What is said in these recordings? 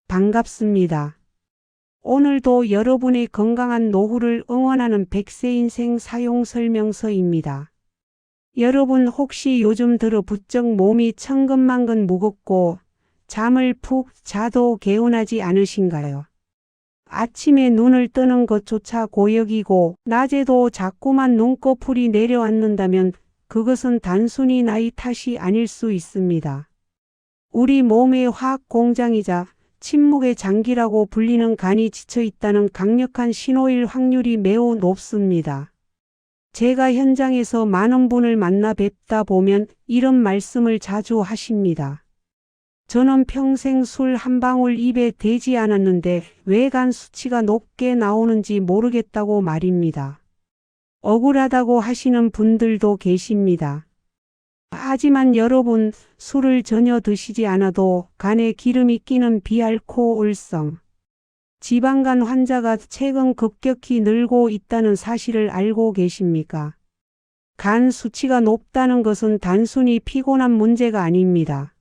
반갑습니다. 오늘도 여러분의 건강한 노후를 응원하는 100세 인생 사용 설명서입니다. 여러분 혹시 요즘 들어 부쩍 몸이 천근만근 무겁고 잠을 푹 자도 개운하지 않으신가요? 아침에 눈을 뜨는 것조차 고역이고 낮에도 자꾸만 눈꺼풀이 내려앉는다면 그것은 단순히 나이 탓이 아닐 수 있습니다. 우리 몸의 화학 공장이자 침묵의 장기라고 불리는 간이 지쳐 있다는 강력한 신호일 확률이 매우 높습니다. 제가 현장에서 많은 분을 만나 뵙다 보면 이런 말씀을 자주 하십니다. 저는 평생 술 한 방울 입에 대지 않았는데 왜 간 수치가 높게 나오는지 모르겠다고 말입니다. 억울하다고 하시는 분들도 계십니다. 하지만 여러분, 술을 전혀 드시지 않아도 간에 기름이 끼는 비알코올성 지방간 환자가 최근 급격히 늘고 있다는 사실을 알고 계십니까? 간 수치가 높다는 것은 단순히 피곤한 문제가 아닙니다.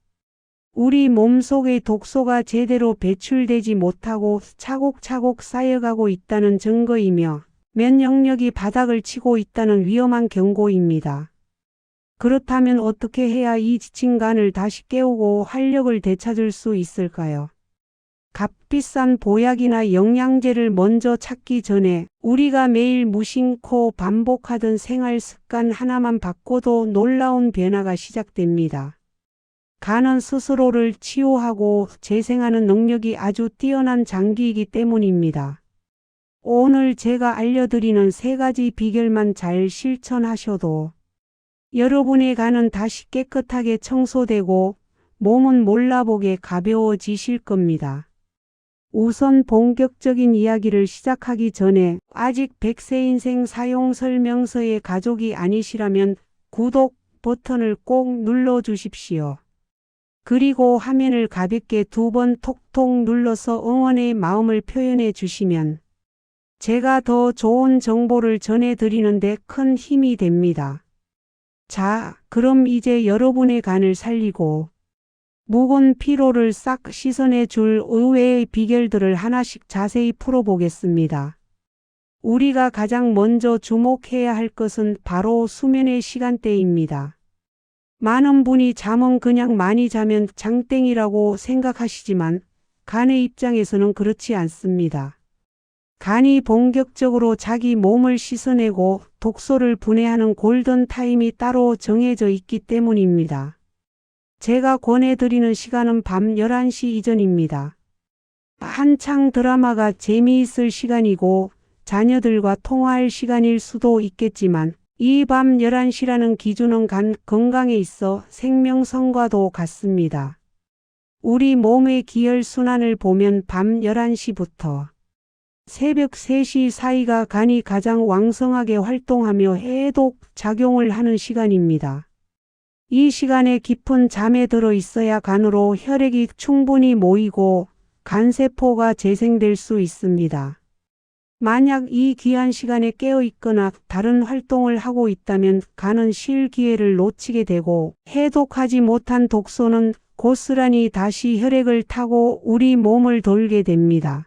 우리 몸속의 독소가 제대로 배출되지 못하고 차곡차곡 쌓여가고 있다는 증거이며 면역력이 바닥을 치고 있다는 위험한 경고입니다. 그렇다면 어떻게 해야 이 지친 간을 다시 깨우고 활력을 되찾을 수 있을까요? 값비싼 보약이나 영양제를 먼저 찾기 전에 우리가 매일 무심코 반복하던 생활 습관 하나만 바꿔도 놀라운 변화가 시작됩니다. 간은 스스로를 치유하고 재생하는 능력이 아주 뛰어난 장기이기 때문입니다. 오늘 제가 알려드리는 3가지 비결만 잘 실천하셔도 여러분의 간은 다시 깨끗하게 청소되고 몸은 몰라보게 가벼워지실 겁니다. 우선 본격적인 이야기를 시작하기 전에 아직 100세 인생 사용 설명서의 가족이 아니시라면 구독 버튼을 꼭 눌러주십시오. 그리고 화면을 가볍게 2번 톡톡 눌러서 응원의 마음을 표현해 주시면 제가 더 좋은 정보를 전해드리는데 큰 힘이 됩니다. 자, 그럼 이제 여러분의 간을 살리고 묵은 피로를 싹 씻어내 줄 의외의 비결들을 하나씩 자세히 풀어보겠습니다. 우리가 가장 먼저 주목해야 할 것은 바로 수면의 시간대입니다. 많은 분이 잠은 그냥 많이 자면 장땡이라고 생각하시지만 간의 입장에서는 그렇지 않습니다. 간이 본격적으로 자기 몸을 씻어내고 독소를 분해하는 골든타임이 따로 정해져 있기 때문입니다. 제가 권해드리는 시간은 밤 11시 이전입니다. 한창 드라마가 재미있을 시간이고 자녀들과 통화할 시간일 수도 있겠지만 이 밤 11시라는 기준은 간 건강에 있어 생명선과도 같습니다. 우리 몸의 기혈순환을 보면 밤 11시부터 새벽 3시 사이가 간이 가장 왕성하게 활동하며 해독 작용을 하는 시간입니다. 이 시간에 깊은 잠에 들어 있어야 간으로 혈액이 충분히 모이고 간세포가 재생될 수 있습니다. 만약 이 귀한 시간에 깨어 있거나 다른 활동을 하고 있다면 간은 쉴 기회를 놓치게 되고 해독하지 못한 독소는 고스란히 다시 혈액을 타고 우리 몸을 돌게 됩니다.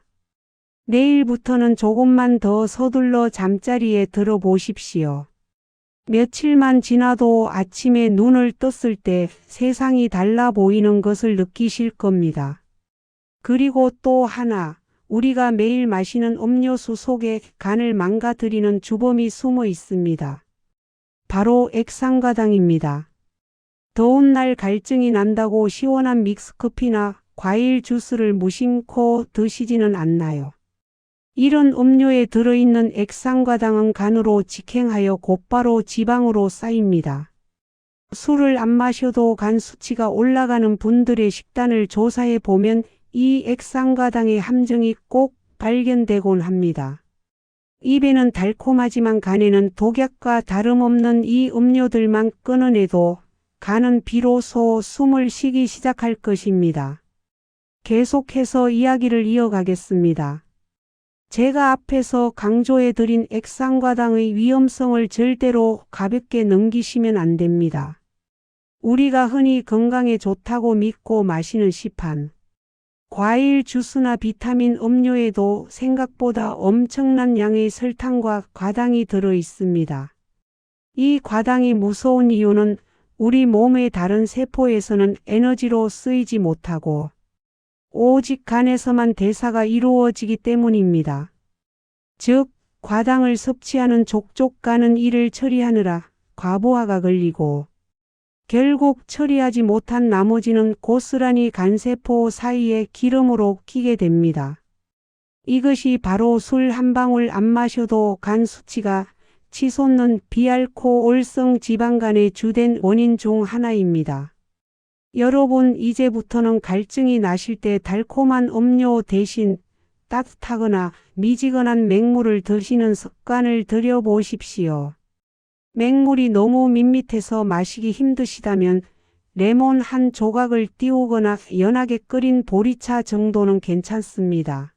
내일부터는 조금만 더 서둘러 잠자리에 들어보십시오. 며칠만 지나도 아침에 눈을 떴을 때 세상이 달라 보이는 것을 느끼실 겁니다. 그리고 또 하나, 우리가 매일 마시는 음료수 속에 간을 망가뜨리는 주범이 숨어 있습니다. 바로 액상과당입니다. 더운 날 갈증이 난다고 시원한 믹스커피나 과일 주스를 무심코 드시지는 않나요? 이런 음료에 들어있는 액상과당은 간으로 직행하여 곧바로 지방으로 쌓입니다. 술을 안 마셔도 간 수치가 올라가는 분들의 식단을 조사해 보면 이 액상과당의 함정이 꼭 발견되곤 합니다. 입에는 달콤하지만 간에는 독약과 다름없는 이 음료들만 끊어내도 간은 비로소 숨을 쉬기 시작할 것입니다. 계속해서 이야기를 이어가겠습니다. 제가 앞에서 강조해드린 액상과당의 위험성을 절대로 가볍게 넘기시면 안 됩니다. 우리가 흔히 건강에 좋다고 믿고 마시는 시판, 과일 주스나 비타민 음료에도 생각보다 엄청난 양의 설탕과 과당이 들어 있습니다. 이 과당이 무서운 이유는 우리 몸의 다른 세포에서는 에너지로 쓰이지 못하고 오직 간에서만 대사가 이루어지기 때문입니다. 즉, 과당을 섭취하는 족족간은 이를 처리하느라 과부하가 걸리고 결국 처리하지 못한 나머지는 고스란히 간세포 사이에 기름으로 끼게 됩니다. 이것이 바로 술 한 방울 안 마셔도 간 수치가 치솟는 비알코올성 지방간의 주된 원인 중 하나입니다. 여러분, 이제부터는 갈증이 나실 때 달콤한 음료 대신 따뜻하거나 미지근한 맹물을 드시는 습관을 들여보십시오. 맹물이 너무 밋밋해서 마시기 힘드시다면 레몬 한 조각을 띄우거나 연하게 끓인 보리차 정도는 괜찮습니다.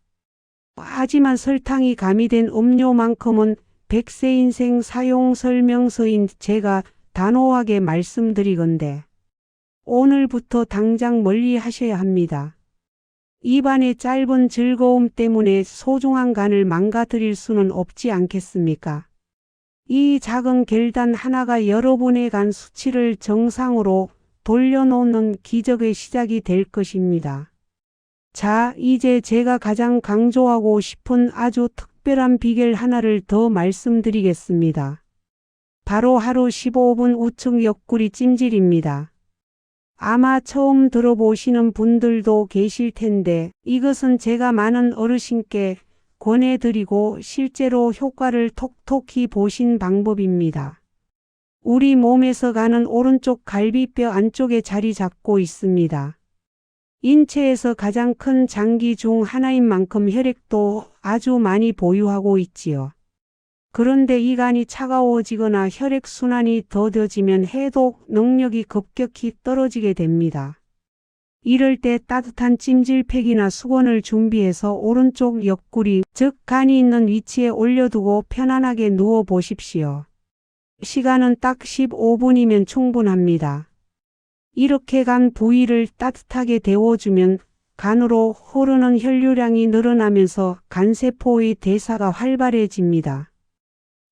하지만 설탕이 가미된 음료만큼은 100세 인생 사용 설명서인 제가 단호하게 말씀드리건대 오늘부터 당장 멀리 하셔야 합니다. 입안의 짧은 즐거움 때문에 소중한 간을 망가뜨릴 수는 없지 않겠습니까? 이 작은 결단 하나가 여러분의 간 수치를 정상으로 돌려놓는 기적의 시작이 될 것입니다. 자, 이제 제가 가장 강조하고 싶은 아주 특별한 비결 하나를 더 말씀드리겠습니다. 바로 하루 15분 우측 옆구리 찜질입니다. 아마 처음 들어보시는 분들도 계실 텐데 이것은 제가 많은 어르신께 권해드리고 실제로 효과를 톡톡히 보신 방법입니다. 우리 몸에서 간은 오른쪽 갈비뼈 안쪽에 자리 잡고 있습니다. 인체에서 가장 큰 장기 중 하나인 만큼 혈액도 아주 많이 보유하고 있지요. 그런데 이 간이 차가워지거나 혈액순환이 더뎌지면 해독 능력이 급격히 떨어지게 됩니다. 이럴 때 따뜻한 찜질팩이나 수건을 준비해서 오른쪽 옆구리, 즉 간이 있는 위치에 올려두고 편안하게 누워 보십시오. 시간은 딱 15분이면 충분합니다. 이렇게 간 부위를 따뜻하게 데워주면 간으로 흐르는 혈류량이 늘어나면서 간세포의 대사가 활발해집니다.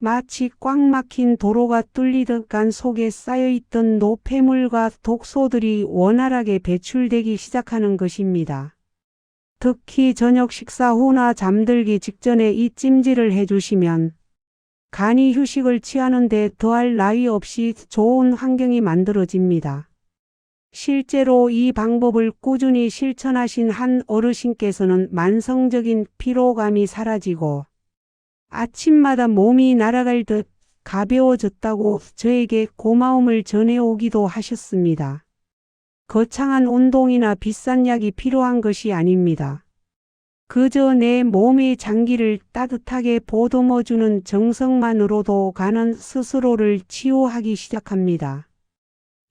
마치 꽉 막힌 도로가 뚫리듯 간 속에 쌓여있던 노폐물과 독소들이 원활하게 배출되기 시작하는 것입니다. 특히 저녁 식사 후나 잠들기 직전에 이 찜질을 해주시면 간이 휴식을 취하는 데 더할 나위 없이 좋은 환경이 만들어집니다. 실제로 이 방법을 꾸준히 실천하신 한 어르신께서는 만성적인 피로감이 사라지고 아침마다 몸이 날아갈 듯 가벼워졌다고 저에게 고마움을 전해오기도 하셨습니다. 거창한 운동이나 비싼 약이 필요한 것이 아닙니다. 그저 내 몸의 장기를 따뜻하게 보듬어주는 정성만으로도 간은 스스로를 치유하기 시작합니다.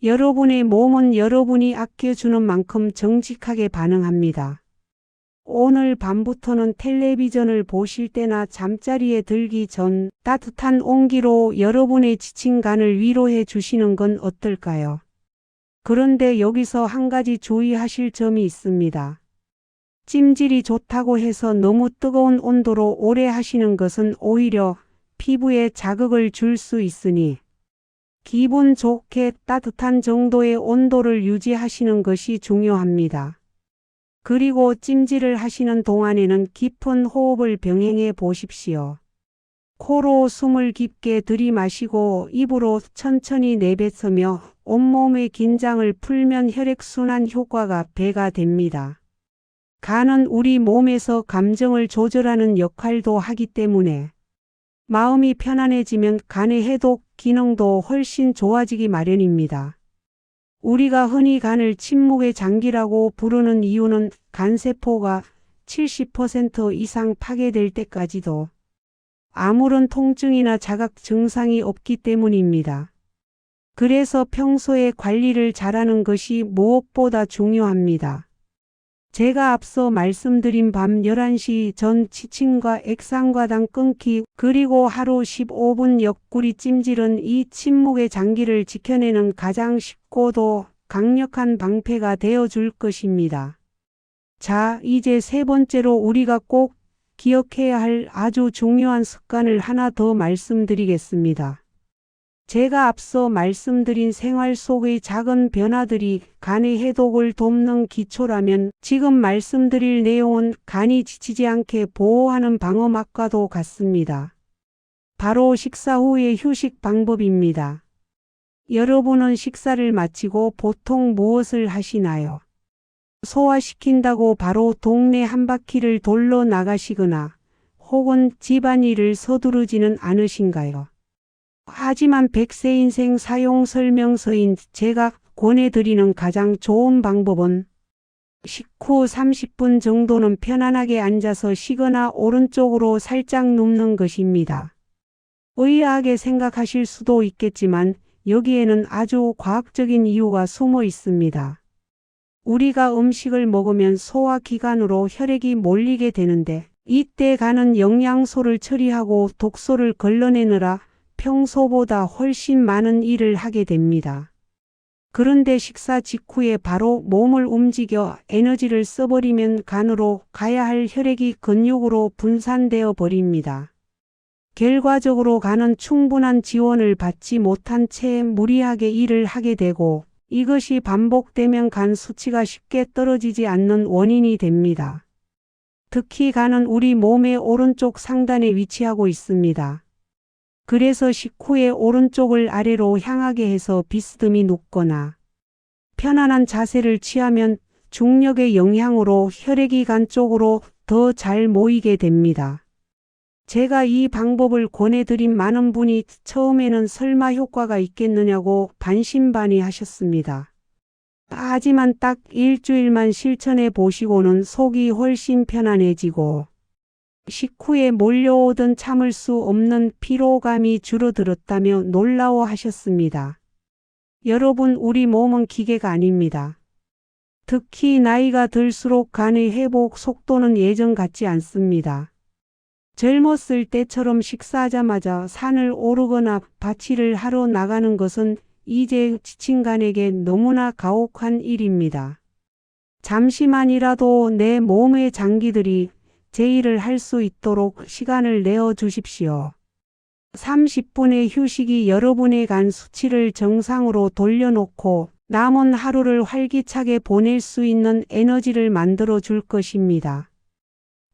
여러분의 몸은 여러분이 아껴주는 만큼 정직하게 반응합니다. 오늘 밤부터는 텔레비전을 보실 때나 잠자리에 들기 전 따뜻한 온기로 여러분의 지친 간을 위로해 주시는 건 어떨까요? 그런데 여기서 한 가지 주의하실 점이 있습니다. 찜질이 좋다고 해서 너무 뜨거운 온도로 오래 하시는 것은 오히려 피부에 자극을 줄 수 있으니 기분 좋게 따뜻한 정도의 온도를 유지하시는 것이 중요합니다. 그리고 찜질을 하시는 동안에는 깊은 호흡을 병행해 보십시오. 코로 숨을 깊게 들이마시고 입으로 천천히 내뱉으며 온몸의 긴장을 풀면 혈액순환 효과가 배가 됩니다. 간은 우리 몸에서 감정을 조절하는 역할도 하기 때문에 마음이 편안해지면 간의 해독 기능도 훨씬 좋아지기 마련입니다. 우리가 흔히 간을 침묵의 장기라고 부르는 이유는 간세포가 70% 이상 파괴될 때까지도 아무런 통증이나 자각 증상이 없기 때문입니다. 그래서 평소에 관리를 잘하는 것이 무엇보다 중요합니다. 제가 앞서 말씀드린 밤 11시 전 치침과 액상과당 끊기 그리고 하루 15분 옆구리 찜질은 이 침묵의 장기를 지켜내는 가장 쉽고도 강력한 방패가 되어줄 것입니다. 자, 이제 세 번째로 우리가 꼭 기억해야 할 아주 중요한 습관을 하나 더 말씀드리겠습니다. 제가 앞서 말씀드린 생활 속의 작은 변화들이 간의 해독을 돕는 기초라면 지금 말씀드릴 내용은 간이 지치지 않게 보호하는 방어막과도 같습니다. 바로 식사 후의 휴식 방법입니다. 여러분은 식사를 마치고 보통 무엇을 하시나요? 소화시킨다고 바로 동네 한 바퀴를 돌러 나가시거나 혹은 집안일을 서두르지는 않으신가요? 하지만 100세 인생 사용 설명서인 제가 권해드리는 가장 좋은 방법은 식후 30분 정도는 편안하게 앉아서 쉬거나 오른쪽으로 살짝 눕는 것입니다. 의아하게 생각하실 수도 있겠지만 여기에는 아주 과학적인 이유가 숨어 있습니다. 우리가 음식을 먹으면 소화기관으로 혈액이 몰리게 되는데 이때 간은 영양소를 처리하고 독소를 걸러내느라 평소보다 훨씬 많은 일을 하게 됩니다. 그런데 식사 직후에 바로 몸을 움직여 에너지를 써버리면 간으로 가야 할 혈액이 근육으로 분산되어 버립니다. 결과적으로 간은 충분한 지원을 받지 못한 채 무리하게 일을 하게 되고 이것이 반복되면 간 수치가 쉽게 떨어지지 않는 원인이 됩니다. 특히 간은 우리 몸의 오른쪽 상단에 위치하고 있습니다. 그래서 식후에 오른쪽을 아래로 향하게 해서 비스듬히 눕거나 편안한 자세를 취하면 중력의 영향으로 혈액이 간 쪽으로 더 잘 모이게 됩니다. 제가 이 방법을 권해드린 많은 분이 처음에는 설마 효과가 있겠느냐고 반신반의하셨습니다. 하지만 딱 일주일만 실천해 보시고는 속이 훨씬 편안해지고 식후에 몰려오던 참을 수 없는 피로감이 줄어들었다며 놀라워하셨습니다. 여러분, 우리 몸은 기계가 아닙니다. 특히 나이가 들수록 간의 회복 속도는 예전 같지 않습니다. 젊었을 때처럼 식사하자마자 산을 오르거나 밭일을 하러 나가는 것은 이제 지친 간에게 너무나 가혹한 일입니다. 잠시만이라도 내 몸의 장기들이 제 일을 할 수 있도록 시간을 내어 주십시오. 30분의 휴식이 여러분의 간 수치를 정상으로 돌려놓고 남은 하루를 활기차게 보낼 수 있는 에너지를 만들어 줄 것입니다.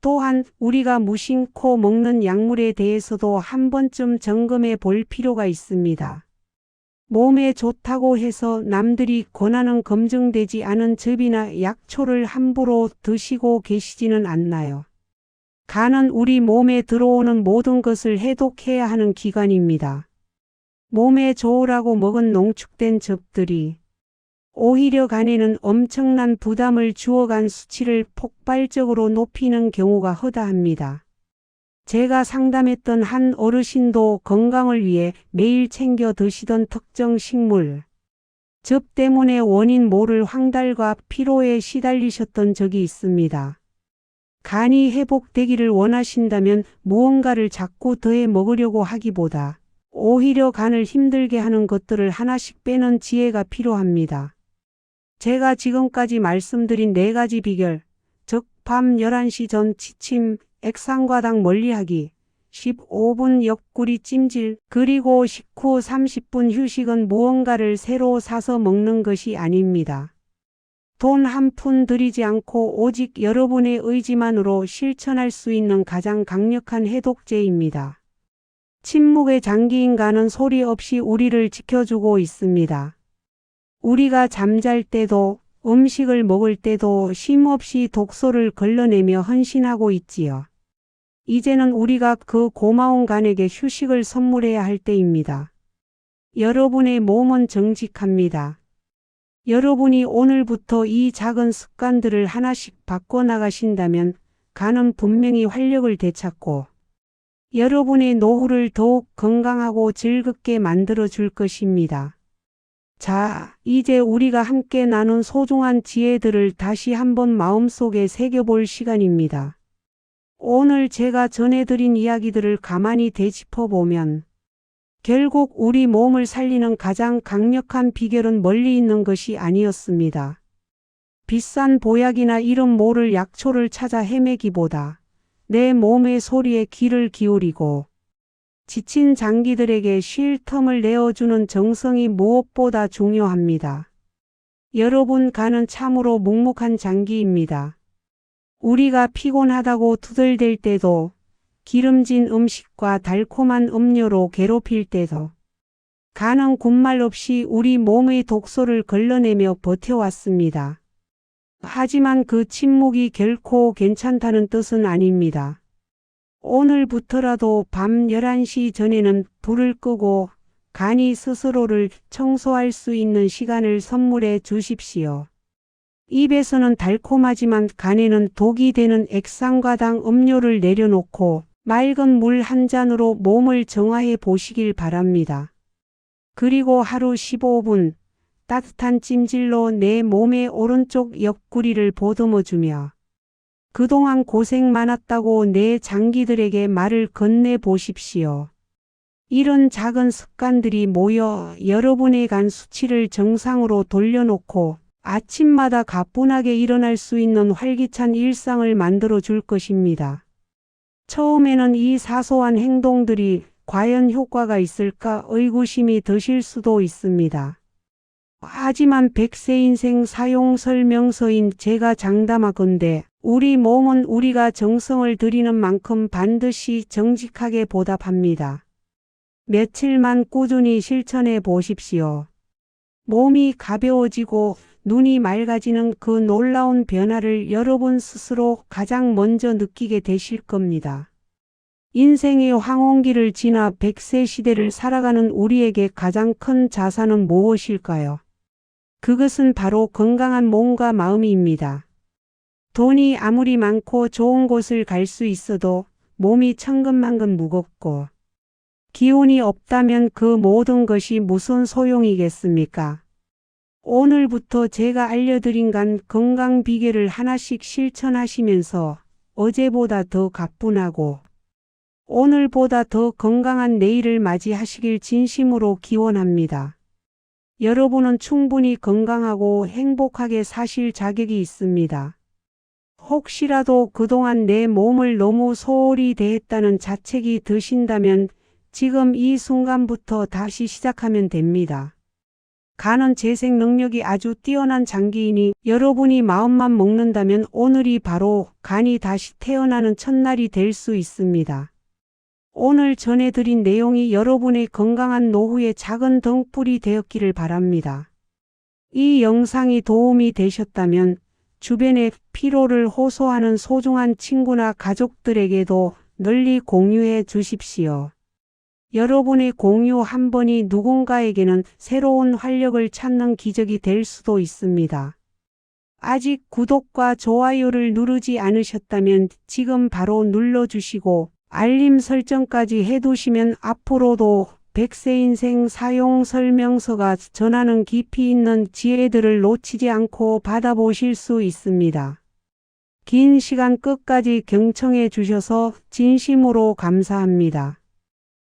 또한 우리가 무심코 먹는 약물에 대해서도 한 번쯤 점검해 볼 필요가 있습니다. 몸에 좋다고 해서 남들이 권하는 검증되지 않은 즙이나 약초를 함부로 드시고 계시지는 않나요? 간은 우리 몸에 들어오는 모든 것을 해독해야 하는 기관입니다. 몸에 좋으라고 먹은 농축된 즙들이 오히려 간에는 엄청난 부담을 주어 간 수치를 폭발적으로 높이는 경우가 허다합니다. 제가 상담했던 한 어르신도 건강을 위해 매일 챙겨 드시던 특정 식물, 즙 때문에 원인 모를 황달과 피로에 시달리셨던 적이 있습니다. 간이 회복되기를 원하신다면 무언가를 자꾸 더해 먹으려고 하기보다 오히려 간을 힘들게 하는 것들을 하나씩 빼는 지혜가 필요합니다. 제가 지금까지 말씀드린 4가지 비결, 즉 밤 11시 전 취침, 액상과당 멀리하기, 15분 옆구리 찜질, 그리고 식후 30분 휴식은 무언가를 새로 사서 먹는 것이 아닙니다. 돈 한 푼 들이지 않고 오직 여러분의 의지만으로 실천할 수 있는 가장 강력한 해독제입니다. 침묵의 장기인 간은 소리 없이 우리를 지켜주고 있습니다. 우리가 잠잘 때도 음식을 먹을 때도 쉼없이 독소를 걸러내며 헌신하고 있지요. 이제는 우리가 그 고마운 간에게 휴식을 선물해야 할 때입니다. 여러분의 몸은 정직합니다. 여러분이 오늘부터 이 작은 습관들을 하나씩 바꿔나가신다면 간은 분명히 활력을 되찾고 여러분의 노후를 더욱 건강하고 즐겁게 만들어 줄 것입니다. 자, 이제 우리가 함께 나눈 소중한 지혜들을 다시 한번 마음속에 새겨볼 시간입니다. 오늘 제가 전해드린 이야기들을 가만히 되짚어보면 결국 우리 몸을 살리는 가장 강력한 비결은 멀리 있는 것이 아니었습니다. 비싼 보약이나 이름 모를 약초를 찾아 헤매기보다 내 몸의 소리에 귀를 기울이고 지친 장기들에게 쉴 틈을 내어주는 정성이 무엇보다 중요합니다. 여러분 간은 참으로 묵묵한 장기입니다. 우리가 피곤하다고 투덜댈 때도, 기름진 음식과 달콤한 음료로 괴롭힐 때도 간은 군말 없이 우리 몸의 독소를 걸러내며 버텨왔습니다. 하지만 그 침묵이 결코 괜찮다는 뜻은 아닙니다. 오늘부터라도 밤 11시 전에는 불을 끄고 간이 스스로를 청소할 수 있는 시간을 선물해 주십시오. 입에서는 달콤하지만 간에는 독이 되는 액상과당 음료를 내려놓고 맑은 물 한 잔으로 몸을 정화해 보시길 바랍니다. 그리고 하루 15분 따뜻한 찜질로 내 몸의 오른쪽 옆구리를 보듬어주며 그동안 고생 많았다고 내 장기들에게 말을 건네 보십시오. 이런 작은 습관들이 모여 여러분의 간 수치를 정상으로 돌려놓고 아침마다 가뿐하게 일어날 수 있는 활기찬 일상을 만들어 줄 것입니다. 처음에는 이 사소한 행동들이 과연 효과가 있을까 의구심이 드실 수도 있습니다. 하지만 100세 인생 사용 설명서인 제가 장담하건대 우리 몸은 우리가 정성을 들이는 만큼 반드시 정직하게 보답합니다. 며칠만 꾸준히 실천해 보십시오. 몸이 가벼워지고 눈이 맑아지는 그 놀라운 변화를 여러분 스스로 가장 먼저 느끼게 되실 겁니다. 인생의 황혼기를 지나 100세 시대를 살아가는 우리에게 가장 큰 자산은 무엇일까요? 그것은 바로 건강한 몸과 마음입니다. 돈이 아무리 많고 좋은 곳을 갈 수 있어도 몸이 천근만근 무겁고 기운이 없다면 그 모든 것이 무슨 소용이겠습니까? 오늘부터 제가 알려드린 간 건강 비결을 하나씩 실천하시면서 어제보다 더 가뿐하고 오늘보다 더 건강한 내일을 맞이하시길 진심으로 기원합니다. 여러분은 충분히 건강하고 행복하게 사실 자격이 있습니다. 혹시라도 그동안 내 몸을 너무 소홀히 대했다는 자책이 드신다면 지금 이 순간부터 다시 시작하면 됩니다. 간은 재생 능력이 아주 뛰어난 장기이니 여러분이 마음만 먹는다면 오늘이 바로 간이 다시 태어나는 첫날이 될 수 있습니다. 오늘 전해드린 내용이 여러분의 건강한 노후의 작은 등불이 되었기를 바랍니다. 이 영상이 도움이 되셨다면 주변에 피로를 호소하는 소중한 친구나 가족들에게도 널리 공유해 주십시오. 여러분의 공유 한 번이 누군가에게는 새로운 활력을 찾는 기적이 될 수도 있습니다. 아직 구독과 좋아요를 누르지 않으셨다면 지금 바로 눌러주시고 알림 설정까지 해두시면 앞으로도 100세 인생 사용 설명서가 전하는 깊이 있는 지혜들을 놓치지 않고 받아보실 수 있습니다. 긴 시간 끝까지 경청해 주셔서 진심으로 감사합니다.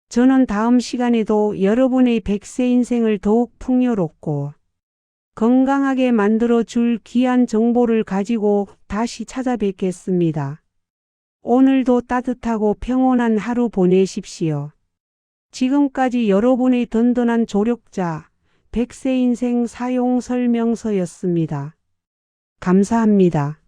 저는 다음 시간에도 여러분의 100세 인생을 더욱 풍요롭고 건강하게 만들어 줄 귀한 정보를 가지고 다시 찾아뵙겠습니다. 오늘도 따뜻하고 평온한 하루 보내십시오. 지금까지 여러분의 든든한 조력자 100세 인생 사용 설명서였습니다. 감사합니다.